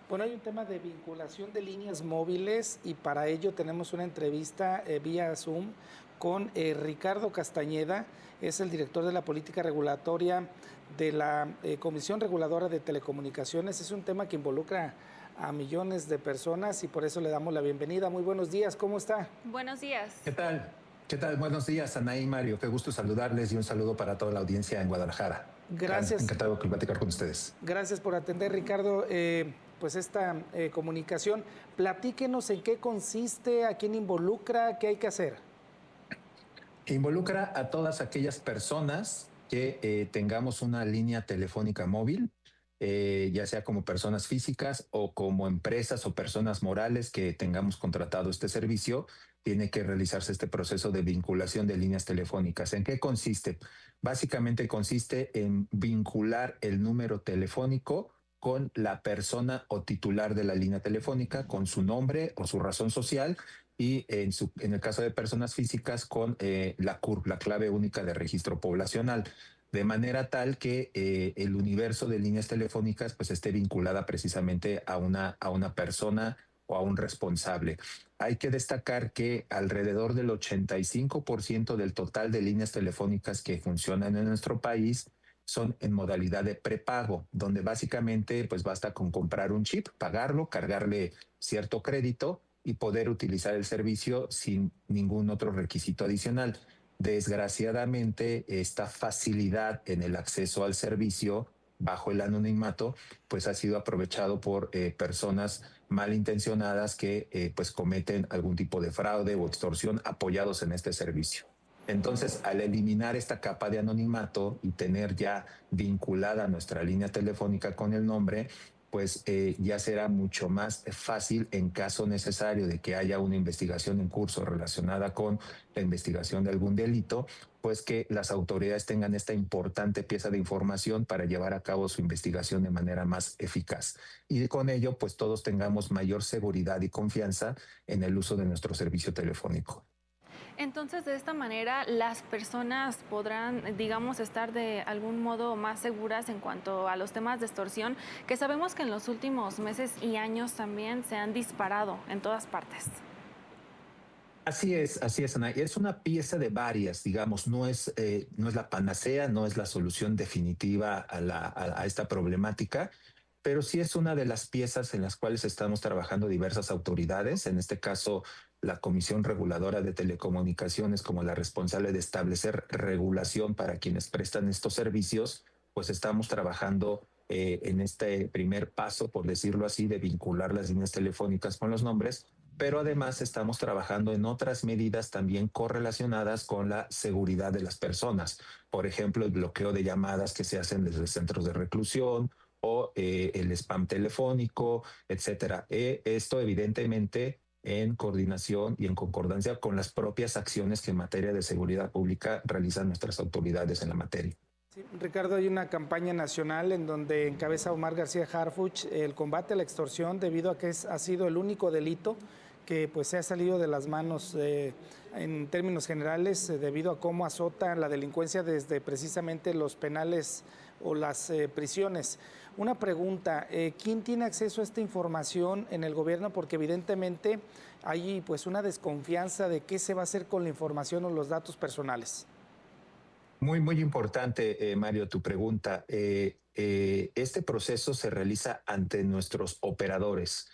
Bueno, hay un tema de vinculación de líneas móviles y para ello tenemos una entrevista vía Zoom con Ricardo Castañeda, es el director de la política regulatoria de la Comisión Reguladora de Telecomunicaciones. Es un tema que involucra a millones de personas y por eso le damos la bienvenida. Muy buenos días, ¿cómo está? Buenos ¿Qué días. tal? ¿Qué tal? Buenos días, Anaí y Mario. Qué gusto saludarles y un saludo para toda la audiencia en Guadalajara. Gracias. Encantado de platicar con ustedes. Gracias por atender, Ricardo, pues esta comunicación. Platíquenos en qué consiste, a quién involucra, qué hay que hacer. Involucra a todas aquellas personas que tengamos una línea telefónica móvil, ya sea como personas físicas o como empresas o personas morales que tengamos contratado este servicio. Tiene que realizarse este proceso de vinculación de líneas telefónicas. ¿En qué consiste? Básicamente consiste en vincular el número telefónico con la persona o titular de la línea telefónica, con su nombre o su razón social, y en el caso de personas físicas con la CURP, la clave única de registro poblacional, de manera tal que el universo de líneas telefónicas pues esté vinculada precisamente a una persona o a un responsable. Hay que destacar que alrededor del 85% del total de líneas telefónicas que funcionan en nuestro país son en modalidad de prepago, donde básicamente pues basta con comprar un chip, pagarlo, cargarle cierto crédito y poder utilizar el servicio sin ningún otro requisito adicional. Desgraciadamente, esta facilidad en el acceso al servicio bajo el anonimato, pues ha sido aprovechado por personas malintencionadas que pues cometen algún tipo de fraude o extorsión apoyados en este servicio. Entonces, al eliminar esta capa de anonimato y tener ya vinculada nuestra línea telefónica con el nombre, pues ya será mucho más fácil en caso necesario de que haya una investigación en curso relacionada con la investigación de algún delito, pues que las autoridades tengan esta importante pieza de información para llevar a cabo su investigación de manera más eficaz. Y con ello, pues todos tengamos mayor seguridad y confianza en el uso de nuestro servicio telefónico. Entonces, de esta manera, las personas podrán, digamos, estar de algún modo más seguras en cuanto a los temas de extorsión, que sabemos que en los últimos meses y años también se han disparado en todas partes. Así es, Ana. Es una pieza de varias, digamos, no es la panacea, no es la solución definitiva a esta problemática, pero sí es una de las piezas en las cuales estamos trabajando diversas autoridades, en este caso la Comisión Reguladora de Telecomunicaciones como la responsable de establecer regulación para quienes prestan estos servicios, pues estamos trabajando en este primer paso, por decirlo así, de vincular las líneas telefónicas con los nombres, pero además estamos trabajando en otras medidas también correlacionadas con la seguridad de las personas. Por ejemplo, el bloqueo de llamadas que se hacen desde centros de reclusión o el spam telefónico, etcétera. Esto evidentemente en coordinación y en concordancia con las propias acciones que en materia de seguridad pública realizan nuestras autoridades en la materia. Sí, Ricardo, hay una campaña nacional en donde encabeza Omar García Harfuch el combate a la extorsión debido a que ha sido el único delito que pues se ha salido de las manos en términos generales debido a cómo azota la delincuencia desde precisamente los penales o las prisiones. Una pregunta, ¿quién tiene acceso a esta información en el gobierno? Porque evidentemente hay pues una desconfianza de qué se va a hacer con la información o los datos personales. Muy importante, Mario, tu pregunta. Este proceso se realiza ante nuestros operadores.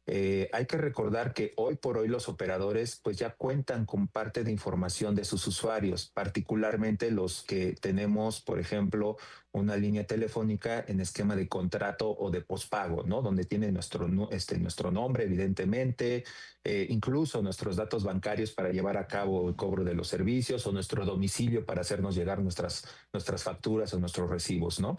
Hay que recordar que hoy por hoy los operadores pues ya cuentan con parte de información de sus usuarios, particularmente los que tenemos, por ejemplo, una línea telefónica en esquema de contrato o de pospago, ¿no? Donde tiene nuestro nombre, evidentemente, incluso nuestros datos bancarios para llevar a cabo el cobro de los servicios o nuestro domicilio para hacernos llegar nuestras facturas o nuestros recibos, ¿no?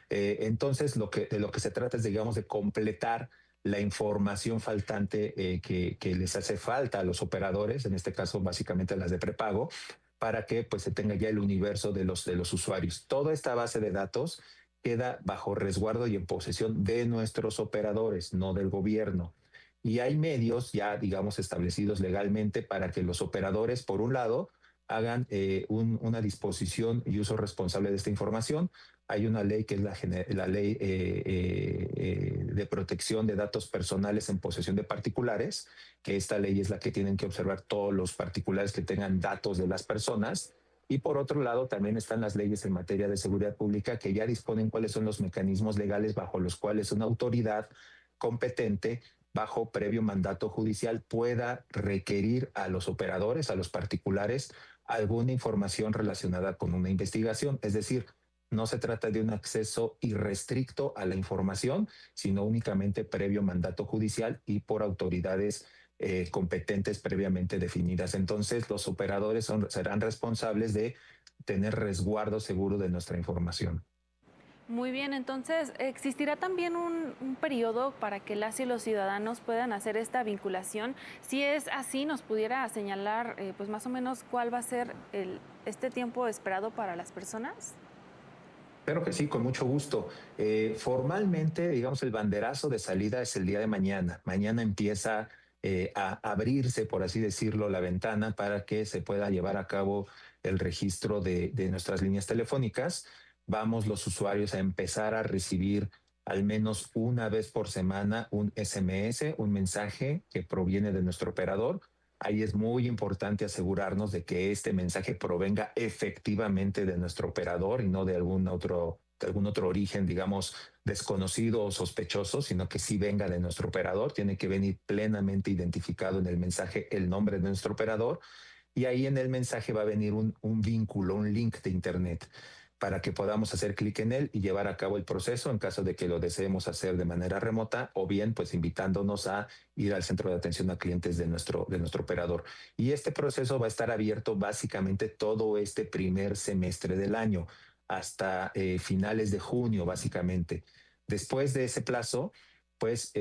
Entonces, de lo que se trata es, digamos, de completar la información faltante que les hace falta a los operadores, en este caso básicamente a las de prepago, para que pues se tenga ya el universo de los usuarios. Toda esta base de datos queda bajo resguardo y en posesión de nuestros operadores, no del gobierno. Y hay medios ya, digamos, establecidos legalmente para que los operadores, por un lado, hagan una disposición y uso responsable de esta información. Hay una ley que es la ley de protección de datos personales en posesión de particulares, que esta ley es la que tienen que observar todos los particulares que tengan datos de las personas. Y por otro lado, también están las leyes en materia de seguridad pública que ya disponen cuáles son los mecanismos legales bajo los cuales una autoridad competente, bajo previo mandato judicial, pueda requerir a los operadores, a los particulares, alguna información relacionada con una investigación. Es decir, no se trata de un acceso irrestricto a la información, sino únicamente previo mandato judicial y por autoridades competentes previamente definidas. Entonces, los operadores serán responsables de tener resguardo seguro de nuestra información. Muy bien, entonces, ¿existirá también un periodo para que las y los ciudadanos puedan hacer esta vinculación? Si es así, ¿nos pudiera señalar pues más o menos cuál va a ser este tiempo esperado para las personas? Claro que sí, con mucho gusto. Formalmente, digamos, el banderazo de salida es el día de mañana. Mañana empieza a abrirse, por así decirlo, la ventana para que se pueda llevar a cabo el registro de nuestras líneas telefónicas. Vamos los usuarios a empezar a recibir al menos una vez por semana un SMS, un mensaje que proviene de nuestro operador. Ahí es muy importante asegurarnos de que este mensaje provenga efectivamente de nuestro operador y no de algún otro origen, digamos, desconocido o sospechoso, sino que sí venga de nuestro operador. Tiene que venir plenamente identificado en el mensaje el nombre de nuestro operador, y ahí en el mensaje va a venir un vínculo, un link de Internet para que podamos hacer clic en él y llevar a cabo el proceso en caso de que lo deseemos hacer de manera remota, o bien pues invitándonos a ir al centro de atención a clientes de nuestro operador. Y este proceso va a estar abierto básicamente todo este primer semestre del año, hasta finales de junio básicamente. Después de ese plazo, pues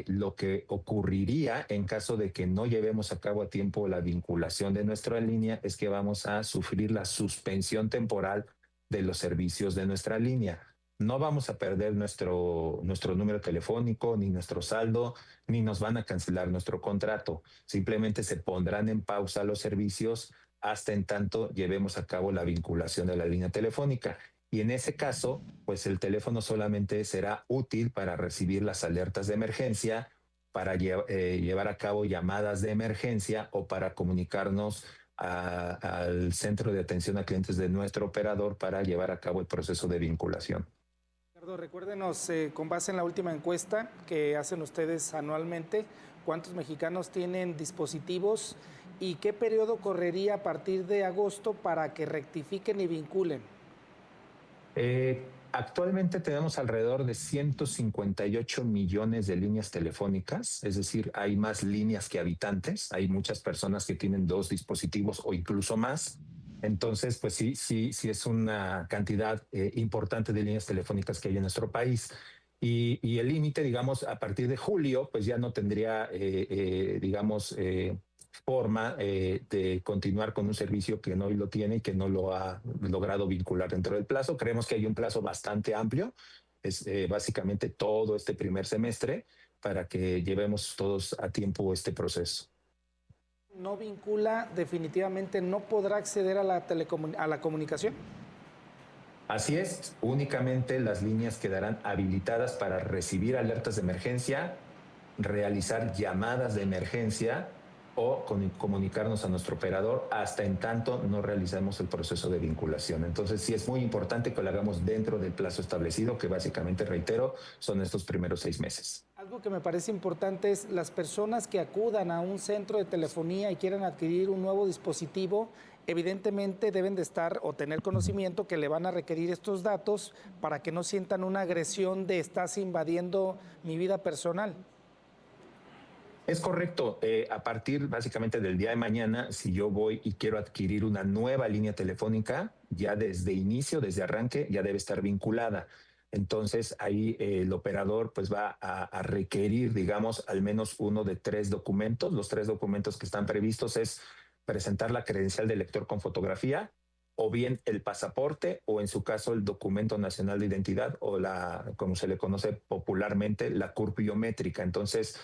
lo que ocurriría en caso de que no llevemos a cabo a tiempo la vinculación de nuestra línea es que vamos a sufrir la suspensión temporal de los servicios de nuestra línea. No vamos a perder nuestro número telefónico, ni nuestro saldo, ni nos van a cancelar nuestro contrato. Simplemente se pondrán en pausa los servicios hasta en tanto llevemos a cabo la vinculación de la línea telefónica. Y en ese caso, pues el teléfono solamente será útil para recibir las alertas de emergencia, para llevar a cabo llamadas de emergencia o para comunicarnos al centro de atención a clientes de nuestro operador para llevar a cabo el proceso de vinculación. Ricardo, recuérdenos, con base en la última encuesta que hacen ustedes anualmente, ¿cuántos mexicanos tienen dispositivos y qué periodo correría a partir de agosto para que rectifiquen y vinculen? Actualmente tenemos alrededor de 158 millones de líneas telefónicas, es decir, hay más líneas que habitantes, hay muchas personas que tienen 2 dispositivos o incluso más. Entonces, pues sí es una cantidad importante de líneas telefónicas que hay en nuestro país. Y el límite, digamos, a partir de julio, pues ya no tendría, digamos, forma de continuar con un servicio que no lo tiene y que no lo ha logrado vincular dentro del plazo. Creemos que hay un plazo bastante amplio, es básicamente todo este primer semestre, para que llevemos todos a tiempo este proceso. No vincula, definitivamente no podrá acceder a la comunicación. Así es, únicamente las líneas quedarán habilitadas para recibir alertas de emergencia, realizar llamadas de emergencia o comunicarnos a nuestro operador hasta en tanto no realicemos el proceso de vinculación. Entonces sí es muy importante que lo hagamos dentro del plazo establecido, que básicamente, reitero, son estos primeros 6 meses. Algo que me parece importante es las personas que acudan a un centro de telefonía y quieran adquirir un nuevo dispositivo, evidentemente deben de estar o tener conocimiento que le van a requerir estos datos para que no sientan una agresión de estás invadiendo mi vida personal. Es correcto. A partir básicamente del día de mañana, si yo voy y quiero adquirir una nueva línea telefónica, ya desde inicio, desde arranque, ya debe estar vinculada. Entonces ahí el operador pues va a requerir, digamos, al menos uno de 3 documentos. Los 3 documentos que están previstos es presentar la credencial de lector con fotografía, o bien el pasaporte, o en su caso el documento nacional de identidad, o como se le conoce popularmente, la CURP biométrica. Entonces,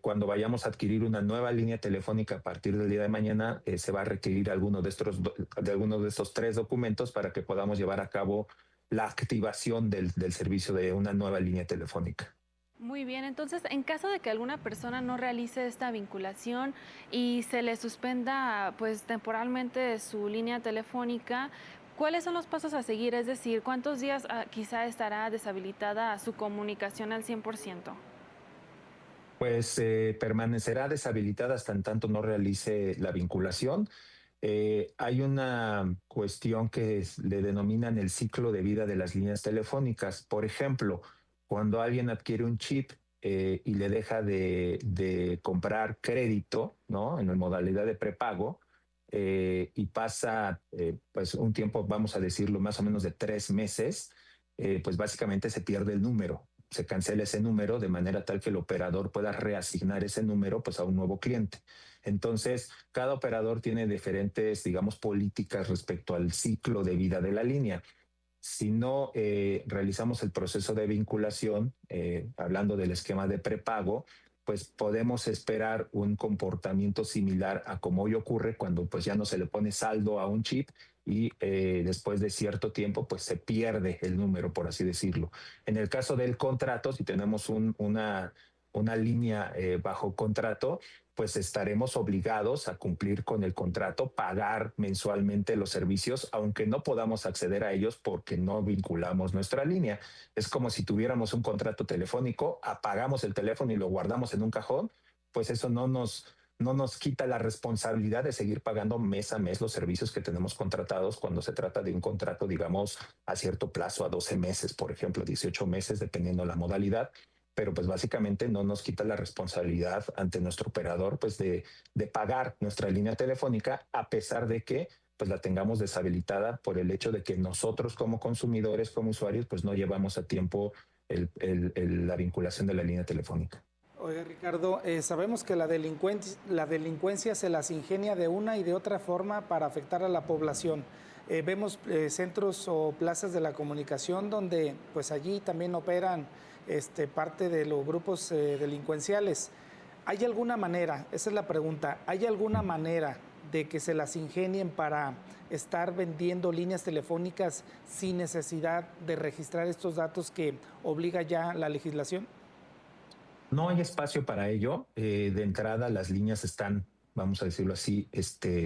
cuando vayamos a adquirir una nueva línea telefónica a partir del día de mañana, se va a requerir algunos de estos 3 documentos para que podamos llevar a cabo la activación del servicio de una nueva línea telefónica. Muy bien, entonces en caso de que alguna persona no realice esta vinculación y se le suspenda pues temporalmente su línea telefónica, ¿cuáles son los pasos a seguir? Es decir, ¿cuántos días quizá estará deshabilitada su comunicación al 100%? Pues permanecerá deshabilitada hasta en tanto no realice la vinculación. Hay una cuestión que le denominan el ciclo de vida de las líneas telefónicas. Por ejemplo, cuando alguien adquiere un chip y le deja de comprar crédito, ¿no? En la modalidad de prepago, y pasa pues un tiempo, vamos a decirlo, más o menos de 3 meses, pues básicamente se pierde el número. Se cancela ese número de manera tal que el operador pueda reasignar ese número pues a un nuevo cliente. Entonces, cada operador tiene diferentes, digamos, políticas respecto al ciclo de vida de la línea. Si no realizamos el proceso de vinculación, hablando del esquema de prepago, pues podemos esperar un comportamiento similar a como hoy ocurre cuando pues ya no se le pone saldo a un chip y después de cierto tiempo pues se pierde el número, por así decirlo. En el caso del contrato, si tenemos una línea bajo contrato, pues estaremos obligados a cumplir con el contrato, pagar mensualmente los servicios, aunque no podamos acceder a ellos porque no vinculamos nuestra línea. Es como si tuviéramos un contrato telefónico, apagamos el teléfono y lo guardamos en un cajón, pues eso no nos quita la responsabilidad de seguir pagando mes a mes los servicios que tenemos contratados cuando se trata de un contrato, digamos, a cierto plazo, a 12 meses, por ejemplo, 18 meses, dependiendo la modalidad, pero pues básicamente no nos quita la responsabilidad ante nuestro operador pues de pagar nuestra línea telefónica a pesar de que pues la tengamos deshabilitada por el hecho de que nosotros como consumidores, como usuarios, pues no llevamos a tiempo la vinculación de la línea telefónica. Oiga, Ricardo, sabemos que la delincuencia se las ingenia de una y de otra forma para afectar a la población. Vemos centros o plazas de la comunicación donde pues allí también operan parte de los grupos delincuenciales. ¿Hay alguna manera, esa es la pregunta, hay alguna manera de que se las ingenien para estar vendiendo líneas telefónicas sin necesidad de registrar estos datos que obliga ya la legislación? No hay espacio para ello. De entrada, las líneas están, vamos a decirlo así,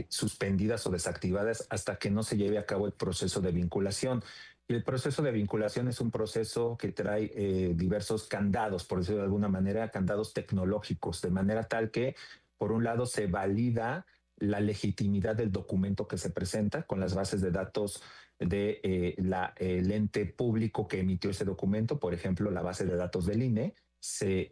suspendidas o desactivadas hasta que no se lleve a cabo el proceso de vinculación. Y el proceso de vinculación es un proceso que trae diversos candados, por decirlo de alguna manera, candados tecnológicos, de manera tal que, por un lado, se valida la legitimidad del documento que se presenta con las bases de datos de el ente público que emitió ese documento, por ejemplo, la base de datos del INE. Se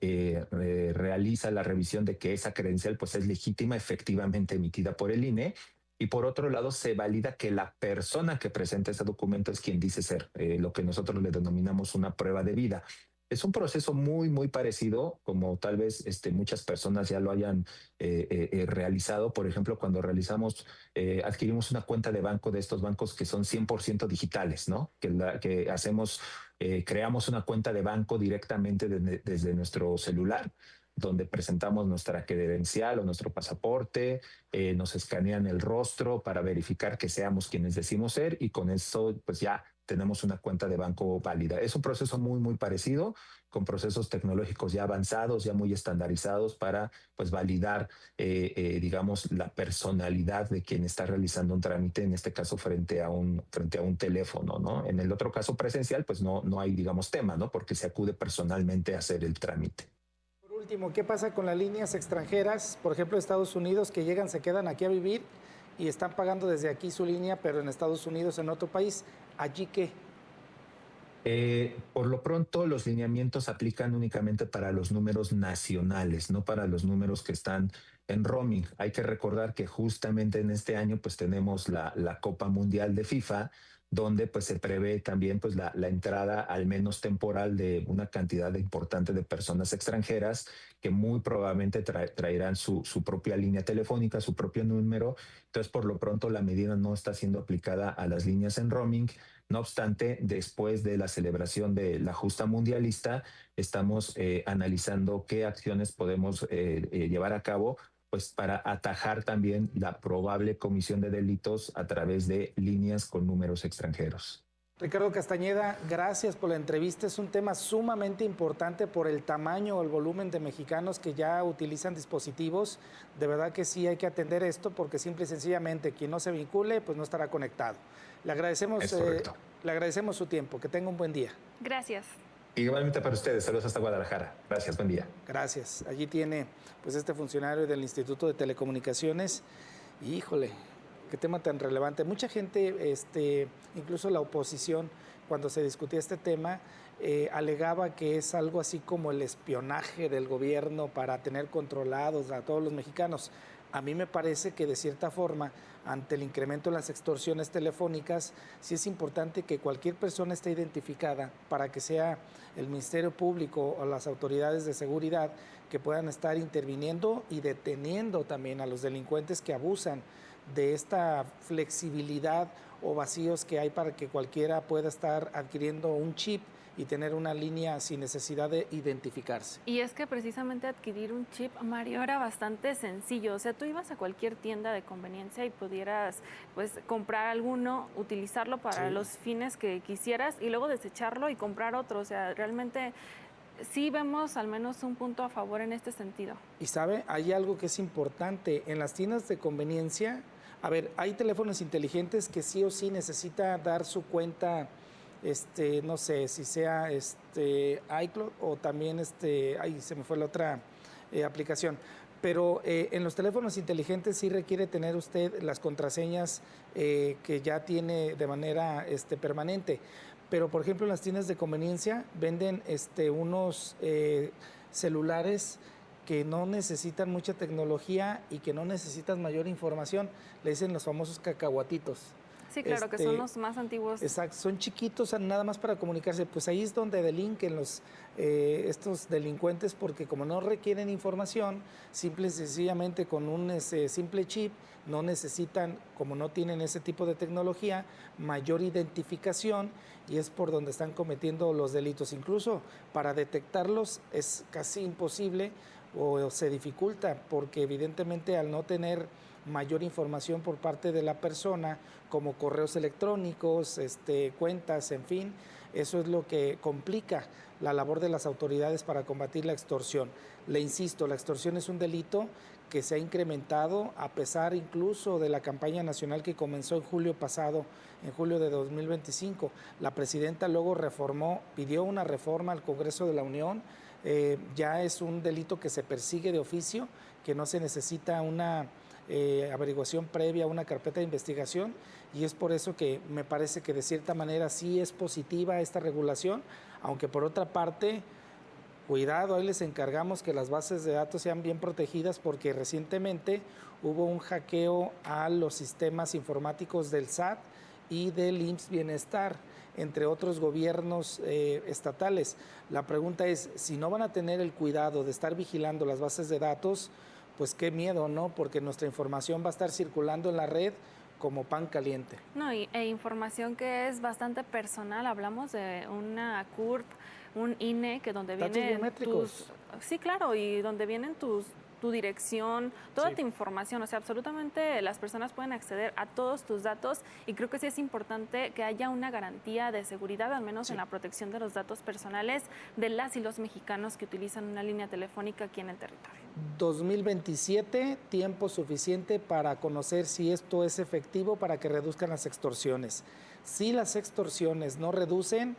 realiza la revisión de que esa credencial pues es legítima, efectivamente emitida por el INE, y por otro lado se valida que la persona que presenta ese documento es quien dice ser, lo que nosotros le denominamos una prueba de vida. Es un proceso muy parecido, como tal vez muchas personas ya lo hayan realizado. Por ejemplo, cuando adquirimos una cuenta de banco de estos bancos que son 100% digitales, ¿no? Que hacemos, creamos una cuenta de banco directamente desde nuestro celular, donde presentamos nuestra credencial o nuestro pasaporte, nos escanean el rostro para verificar que seamos quienes decimos ser y con eso pues ya tenemos una cuenta de banco válida. Es un proceso muy parecido, con procesos tecnológicos ya avanzados, ya muy estandarizados para pues validar, digamos, la personalidad de quien está realizando un trámite, en este caso frente a un teléfono, ¿no? En el otro caso presencial, pues no hay, digamos, tema, ¿no? Porque se acude personalmente a hacer el trámite. Por último, ¿qué pasa con las líneas extranjeras, por ejemplo, Estados Unidos, que llegan, se quedan aquí a vivir y están pagando desde aquí su línea, pero en Estados Unidos, en otro país? ¿Allí qué? Por lo pronto, los lineamientos aplican únicamente para los números nacionales, no para los números que están en roaming. Hay que recordar que justamente en este año pues tenemos la Copa Mundial de FIFA, donde pues se prevé también pues la entrada al menos temporal de una cantidad importante de personas extranjeras que muy probablemente traerán su propia línea telefónica, su propio número. Entonces, por lo pronto, la medida no está siendo aplicada a las líneas en roaming. No obstante, después de la celebración de la justa mundialista, estamos analizando qué acciones podemos llevar a cabo pues para atajar también la probable comisión de delitos a través de líneas con números extranjeros. Ricardo Castañeda, gracias por la entrevista. Es un tema sumamente importante por el tamaño o el volumen de mexicanos que ya utilizan dispositivos. De verdad que sí hay que atender esto porque simple y sencillamente quien no se vincule pues no estará conectado. Le agradecemos su tiempo. Que tenga un buen día. Gracias. Igualmente para ustedes. Saludos hasta Guadalajara. Gracias. Buen día. Gracias. Allí tiene pues este funcionario del Instituto de Telecomunicaciones. Híjole, qué tema tan relevante. Mucha gente, incluso la oposición, cuando se discutía este tema, alegaba que es algo así como el espionaje del gobierno para tener controlados a todos los mexicanos. A mí me parece que de cierta forma, ante el incremento en las extorsiones telefónicas, sí es importante que cualquier persona esté identificada para que sea el Ministerio Público o las autoridades de seguridad que puedan estar interviniendo y deteniendo también a los delincuentes que abusan de esta flexibilidad o vacíos que hay para que cualquiera pueda estar adquiriendo un chip y tener una línea sin necesidad de identificarse. Y es que precisamente adquirir un chip, Mario, era bastante sencillo. O sea, tú ibas a cualquier tienda de conveniencia y pudieras pues comprar alguno, utilizarlo para los fines que quisieras y luego desecharlo y comprar otro. O sea, realmente sí vemos al menos un punto a favor en este sentido. Y sabe, hay algo que es importante. En las tiendas de conveniencia, a ver, hay teléfonos inteligentes que sí o sí necesita dar su cuenta, no sé, si sea iCloud o también ahí se me fue la otra aplicación. Pero en los teléfonos inteligentes sí requiere tener usted las contraseñas que ya tiene de manera permanente. Pero, por ejemplo, en las tiendas de conveniencia venden unos celulares que no necesitan mucha tecnología y que no necesitan mayor información. Le dicen los famosos cacahuatitos. Sí, claro, que son los más antiguos. Exacto, son chiquitos, nada más para comunicarse. Pues ahí es donde delinquen estos delincuentes, porque como no requieren información, simple y sencillamente con un simple chip, no necesitan, como no tienen ese tipo de tecnología, mayor identificación, y es por donde están cometiendo los delitos. Incluso para detectarlos es casi imposible o se dificulta, porque evidentemente al no tener mayor información por parte de la persona, como correos electrónicos, cuentas, en fin, eso es lo que complica la labor de las autoridades para combatir la extorsión. Le insisto, la extorsión es un delito que se ha incrementado a pesar incluso de la campaña nacional que comenzó en julio pasado, en julio de 2025. La presidenta luego pidió una reforma al Congreso de la Unión. Ya es un delito que se persigue de oficio, que no se necesita una averiguación previa, una carpeta de investigación, y es por eso que me parece que de cierta manera sí es positiva esta regulación, aunque por otra parte, cuidado, ahí les encargamos que las bases de datos sean bien protegidas, porque recientemente hubo un hackeo a los sistemas informáticos del SAT y del IMSS Bienestar, entre otros gobiernos estatales. La pregunta es, si no van a tener el cuidado de estar vigilando las bases de datos, pues qué miedo, ¿no? Porque nuestra información va a estar circulando en la red como pan caliente. No, información que es bastante personal. Hablamos de una CURP, un INE, que donde vienen sí, claro, y donde vienen tu dirección, toda tu información, o sea, absolutamente las personas pueden acceder a todos tus datos, y creo que sí es importante que haya una garantía de seguridad, al menos en la protección de los datos personales de las y los mexicanos que utilizan una línea telefónica aquí en el territorio. 2027, tiempo suficiente para conocer si esto es efectivo para que reduzcan las extorsiones. Si las extorsiones no reducen,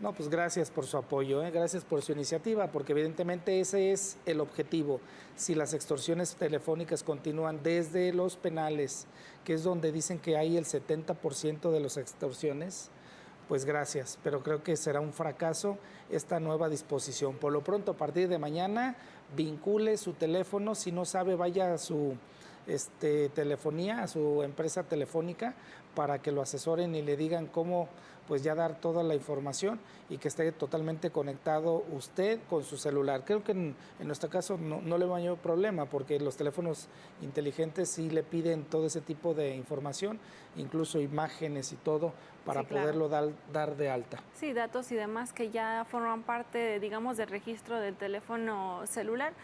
no, pues gracias por su apoyo, gracias por su iniciativa, porque evidentemente ese es el objetivo. Si las extorsiones telefónicas continúan desde los penales, que es donde dicen que hay el 70% de las extorsiones, pues gracias, pero creo que será un fracaso esta nueva disposición. Por lo pronto, a partir de mañana, vincule su teléfono. Si no sabe, vaya a su telefonía, a su empresa telefónica, para que lo asesoren y le digan cómo pues ya dar toda la información y que esté totalmente conectado usted con su celular. Creo que en nuestro caso no le va a haber problema porque los teléfonos inteligentes sí le piden todo ese tipo de información, incluso imágenes y todo, para Sí, claro. poderlo dar de alta. Sí, datos y demás que ya forman parte, digamos, del registro del teléfono celular.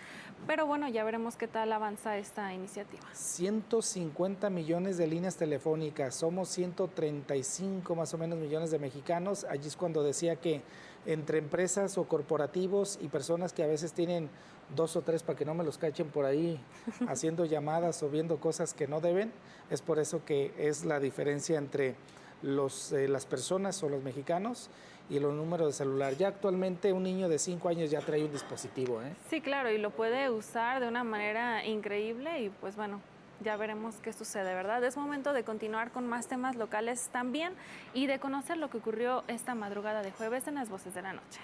Pero bueno, ya veremos qué tal avanza esta iniciativa. 150 millones de líneas telefónicas, somos 135 más o menos millones de mexicanos. Allí es cuando decía que entre empresas o corporativos y personas que a veces tienen 2 o 3 para que no me los cachen por ahí haciendo llamadas o viendo cosas que no deben, es por eso que es la diferencia entre las personas o los mexicanos y los números de celular. Ya actualmente un niño de 5 años ya trae un dispositivo, ¿eh? Sí, claro, y lo puede usar de una manera increíble y pues bueno, ya veremos qué sucede, ¿verdad? Es momento de continuar con más temas locales también y de conocer lo que ocurrió esta madrugada de jueves en Las Voces de la Noche.